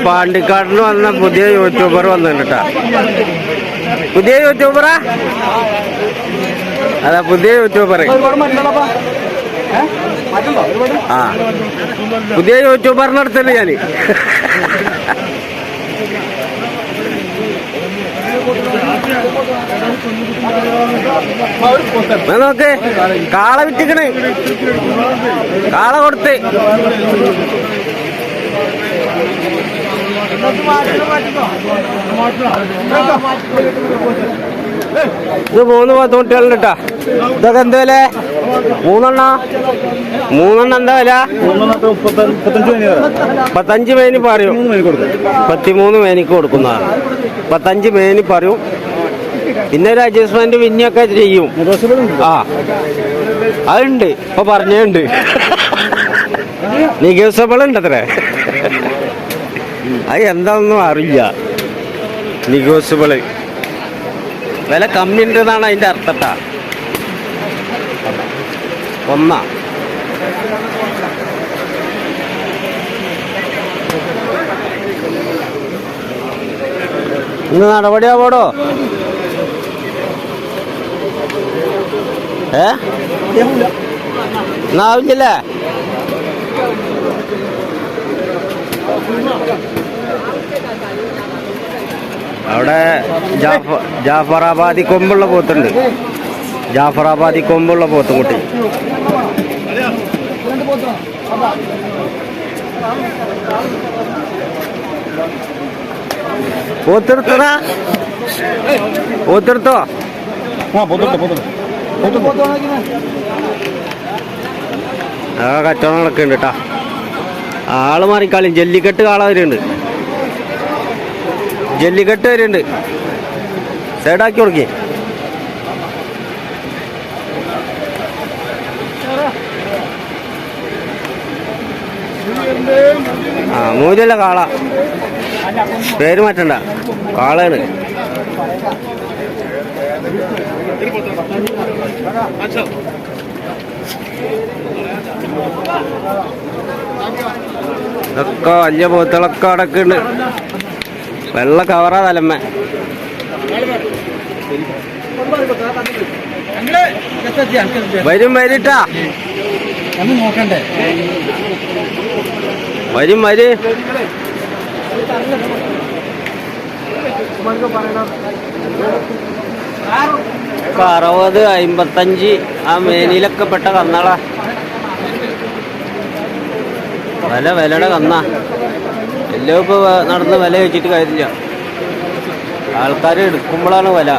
പാണ്ടിക്കാടിന് വന്ന പുതിയ യൂട്യൂബർ വന്നിട്ടാ. പുതിയ യൂട്യൂബറാ? അതാ പുതിയ യൂട്യൂബർ. ആ പുതിയ യൂട്യൂബറിനെ അടുത്തുണ്ട് ഞാന്. നോക്ക്, കാള വിറ്റിക്കണ്, കാള കൊടുത്ത്. ഇത് 3 10 കുട്ടികളുണ്ട് കേട്ടാ. ഇതൊക്കെ എന്താ വില? 3 എന്താ വില? 35 മേനി പറയും. 13 മേനിക്ക് കൊടുക്കുന്നതാണ്. 35 മേനി പറയും. പിന്നെ ഒരു അഡ്ജസ്റ്റ്മെന്റ് പിന്നെയൊക്കെ ചെയ്യും. ആ അതുണ്ട്, ഇപ്പൊ പറഞ്ഞുണ്ട്. നിഗോസബിൾ ഉണ്ട് അത്രേ. അത് എന്താണെന്നും അറിയില്ല. നിഗോസബിള് വില കമ്മി ഉണ്ട് എന്നാണ് അതിന്റെ അർത്ഥട്ടാ. ഒന്നാ ഇന്ന് നടപടിയാ പോടോ. എന്നാവില്ലേ? അവിടെ ജാഫറാബാദി കൊമ്പുള്ള പോത്തുണ്ട്. ജാഫറാബാദി കൊമ്പുള്ള പോത്തും കുട്ടി. പോത്തെടുത്തടാ, പോത്തെടുത്തോ? ആ കച്ചവടം നടക്കുന്നുണ്ട് കേട്ടാ. ആള് മാറിക്കാളും. ജല്ലിക്കെട്ട് കാള വരുന്നുണ്ട്. ജല്ലിക്കെട്ട് വരുന്നുണ്ട്. സൈഡാക്കി കൊടുക്കേ. ആ മൂലല്ല കാള. പേര് മാറ്റണ്ട, കാളയാണ്. ഇതൊക്കെ വലിയ പോത്തുകളൊക്കെ അടക്കുന്നുണ്ട്. വെള്ള കവറാ തലമ്മ. വരിട്ടാ, വരും. 60, 55 ആ മേനിയിലൊക്കെ പെട്ട കന്നാളാ. വിലയുടെ കന്നാ. എല്ലാം ഇപ്പൊ നടന്ന് വില വെച്ചിട്ട് കാര്യമില്ല. ആൾക്കാർ എടുക്കുമ്പോഴാണ് വില.